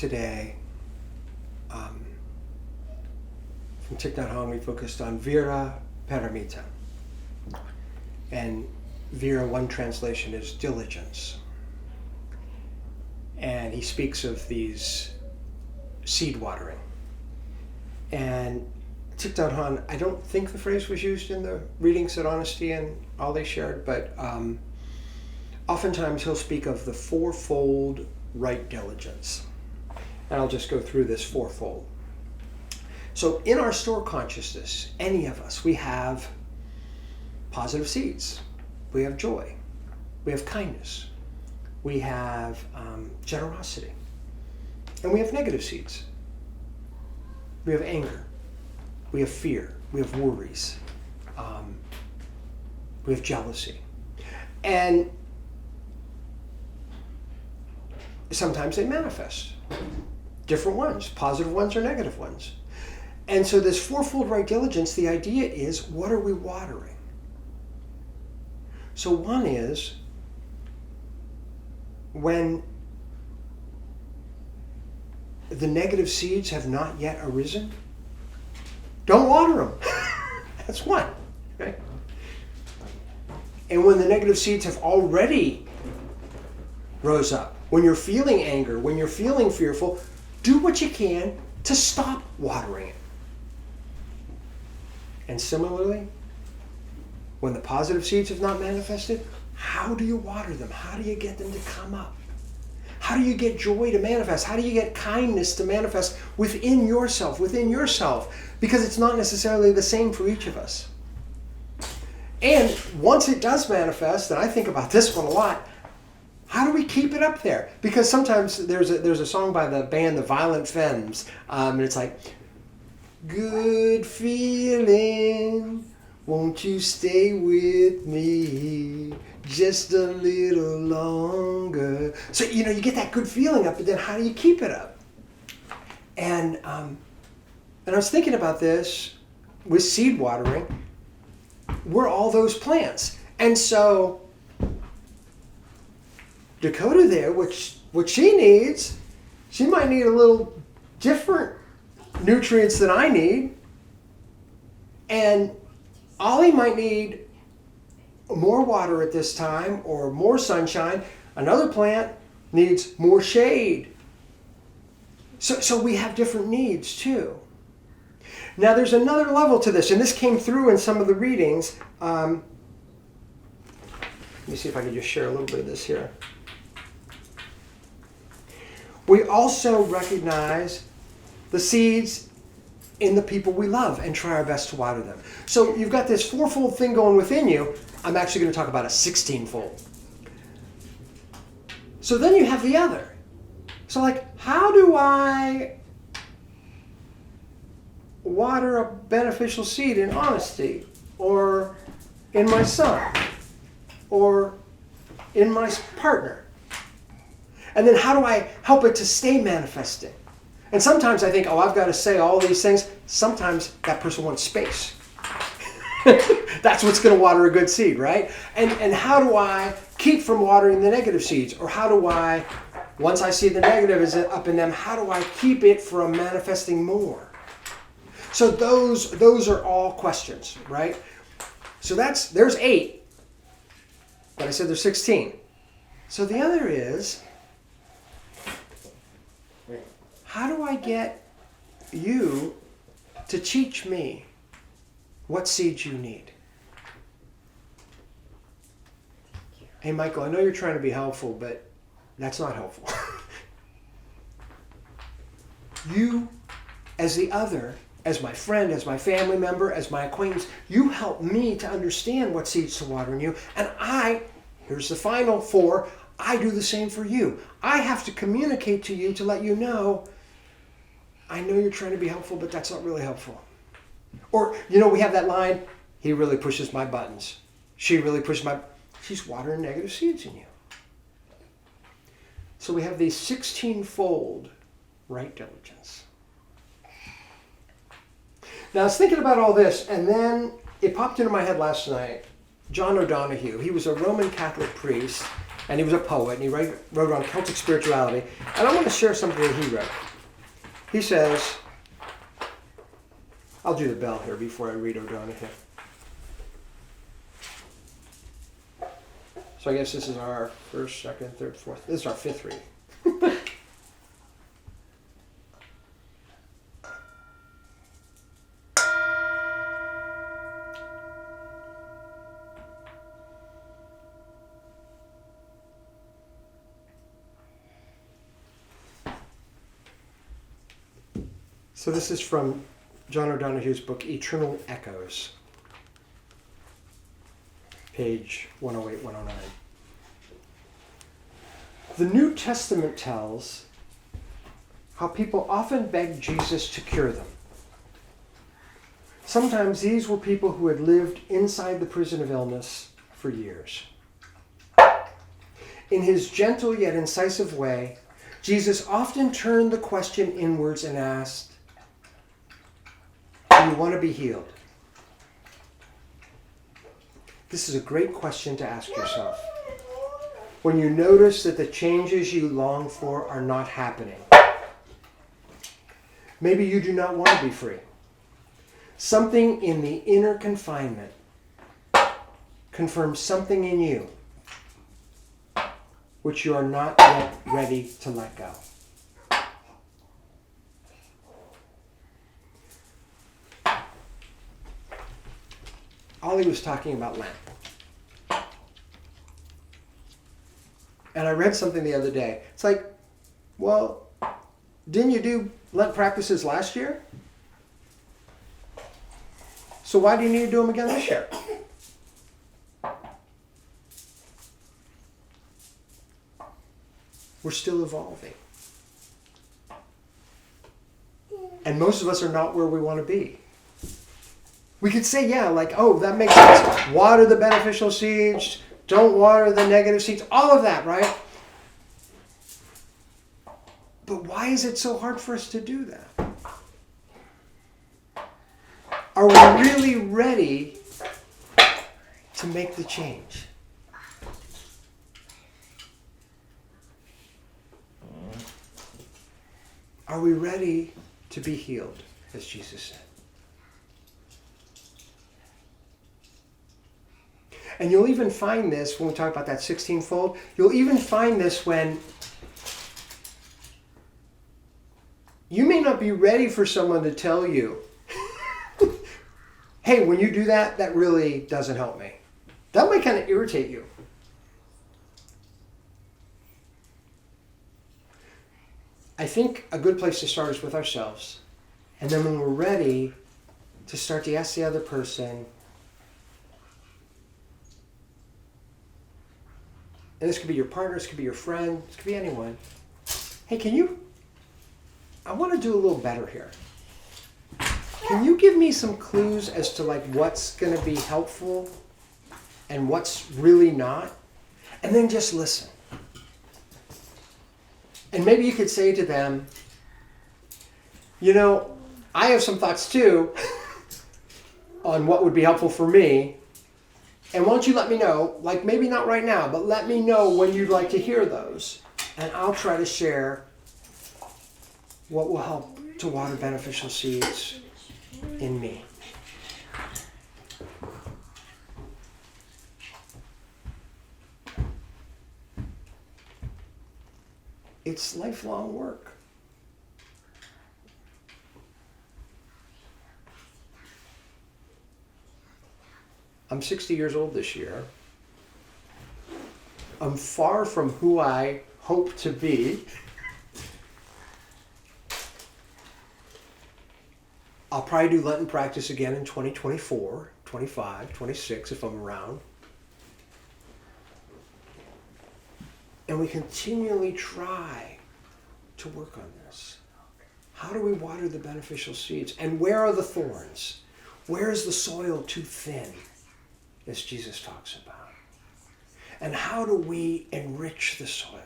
today, from Thich Nhat Hanh, we focused on Vira Paramita. And Vira, one translation is diligence. And he speaks of these seed watering. And Thich Nhat Hanh, I don't think the phrase was used in the readings that Honesty and Ollie shared, but oftentimes he'll speak of the fourfold right diligence. And I'll just go through this fourfold. So in our store consciousness, any of us, we have positive seeds. We have joy. We have kindness. We have generosity. And we have negative seeds. We have anger. We have fear. We have worries. We have jealousy. And sometimes they manifest. Different ones, positive ones or negative ones. And so this fourfold right diligence, the idea is, what are we watering? So one is, when the negative seeds have not yet arisen, don't water them. That's one. Okay? And when the negative seeds have already rose up, when you're feeling anger, when you're feeling fearful, do what you can to stop watering it. And similarly, when the positive seeds have not manifested, how do you water them? How do you get them to come up? How do you get joy to manifest? How do you get kindness to manifest within yourself? Because it's not necessarily the same for each of us. And once it does manifest, and I think about this one a lot, how do we keep it up there? Because sometimes there's a song by the band The Violent Femmes, and it's like, good feeling, won't you stay with me just a little longer? So, you get that good feeling up, but then how do you keep it up? And I was thinking about this with seed watering. We're all those plants. And so Dakota there, what she needs, she might need a little different nutrients than I need. And Ollie might need more water at this time or more sunshine. Another plant needs more shade. So we have different needs too. Now there's another level to this, and this came through in some of the readings. Let me see if I can just share a little bit of this here. We also recognize the seeds in the people we love and try our best to water them. So you've got this fourfold thing going within you. I'm actually going to talk about a 16-fold. So then you have the other. So how do I water a beneficial seed in honesty, or in my son, or in my partner? And then how do I help it to stay manifesting? And sometimes I think, I've got to say all these things. Sometimes that person wants space. That's what's going to water a good seed, right? And how do I keep from watering the negative seeds? Or how do I, once I see the negative is up in them, how do I keep it from manifesting more? So those are all questions, right? So there's 8. But I said there's 16. So the other is, how do I get you to teach me what seeds you need? Hey, Michael, I know you're trying to be helpful, but that's not helpful. You, as the other, as my friend, as my family member, as my acquaintance, you help me to understand what seeds to water in you. And here's the final 4, I do the same for you. I have to communicate to you to let you know, I know you're trying to be helpful, but that's not really helpful. Or, we have that line, he really pushes my buttons. She really pushes she's watering negative seeds in you. So we have these 16-fold right diligence. Now I was thinking about all this, and then it popped into my head last night. John O'Donohue, he was a Roman Catholic priest, And he was a poet, and he wrote on Celtic spirituality. And I want to share something that he wrote. He says, I'll do the bell here before I read O'Donoghue. So I guess this is our first, second, third, fourth. This is our fifth reading. So this is from John O'Donoghue's book, Eternal Echoes, page 108, 109. The New Testament tells how people often begged Jesus to cure them. Sometimes these were people who had lived inside the prison of illness for years. In his gentle yet incisive way, Jesus often turned the question inwards and asked, do you want to be healed? This is a great question to ask yourself. When you notice that the changes you long for are not happening. Maybe you do not want to be free. Something in the inner confinement confirms something in you which you are not yet ready to let go. Ollie was talking about Lent. And I read something the other day. It's like, well, didn't you do Lent practices last year? So why do you need to do them again this year? We're still evolving. And most of us are not where we want to be. We could say, yeah, like, oh, that makes sense. Water the beneficial seeds. Don't water the negative seeds. All of that, right? But why is it so hard for us to do that? Are we really ready to make the change? Are we ready to be healed, as Jesus said? And you'll even find this when we talk about that 16-fold. You'll even find this when you may not be ready for someone to tell you, hey, when you do that, that really doesn't help me. That might kind of irritate you. I think a good place to start is with ourselves. And then when we're ready to start to ask the other person, and this could be your partner, this could be your friend, this could be anyone. Hey, I want to do a little better here. Can you give me some clues as to like what's going to be helpful and what's really not? And then just listen. And maybe you could say to them, I have some thoughts too on what would be helpful for me. And why don't you let me know, like maybe not right now, but let me know when you'd like to hear those. And I'll try to share what will help to water beneficial seeds in me. It's lifelong work. I'm 60 years old this year. I'm far from who I hope to be. I'll probably do Lenten practice again in 2024, 25, 26 if I'm around. And we continually try to work on this. How do we water the beneficial seeds? And where are the thorns? Where is the soil too thin, as Jesus talks about? And how do we enrich the soil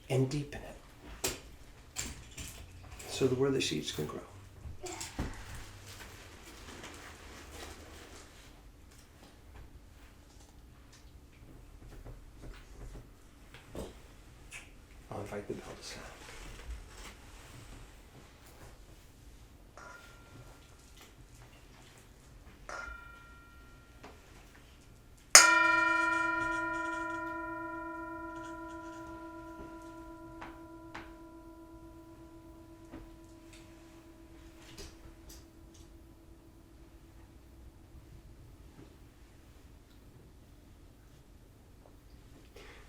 and deepen it so that where the seeds can grow? So.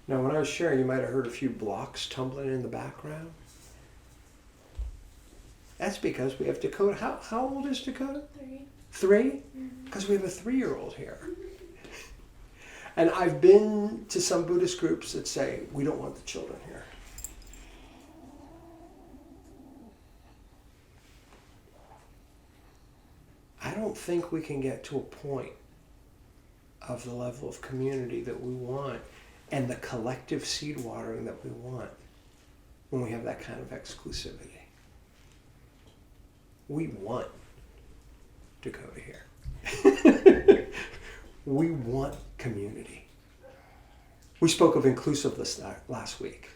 Now, when I was sharing, you might have heard a few blocks tumbling in the background. That's because we have Dakota. How old is Dakota? 3. 3? Because we have a 3-year-old here. And I've been to some Buddhist groups that say, we don't want the children here. I don't think we can get to a point of the level of community that we want and the collective seed watering that we want when we have that kind of exclusivity. We want Dakota here. We want community. We spoke of inclusiveness last week.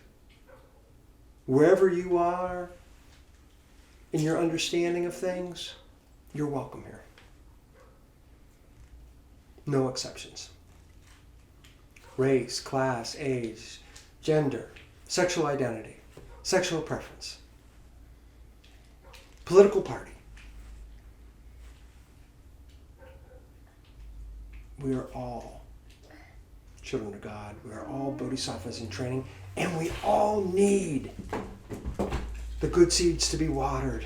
Wherever you are in your understanding of things, you're welcome here. No exceptions. Race, class, age, gender, sexual identity, sexual preference, political party. We are all children of God. We are all bodhisattvas in training, and we all need the good seeds to be watered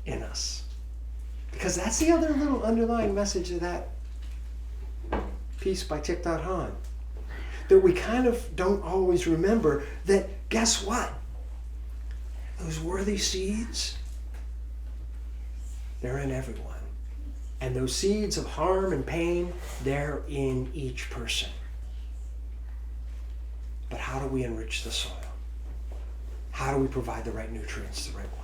in us. Because that's the other little underlying message of that piece by Thich Nhat Hanh. That we kind of don't always remember that, guess what? Those worthy seeds, they're in everyone. And those seeds of harm and pain, they're in each person. But how do we enrich the soil? How do we provide the right nutrients the right way?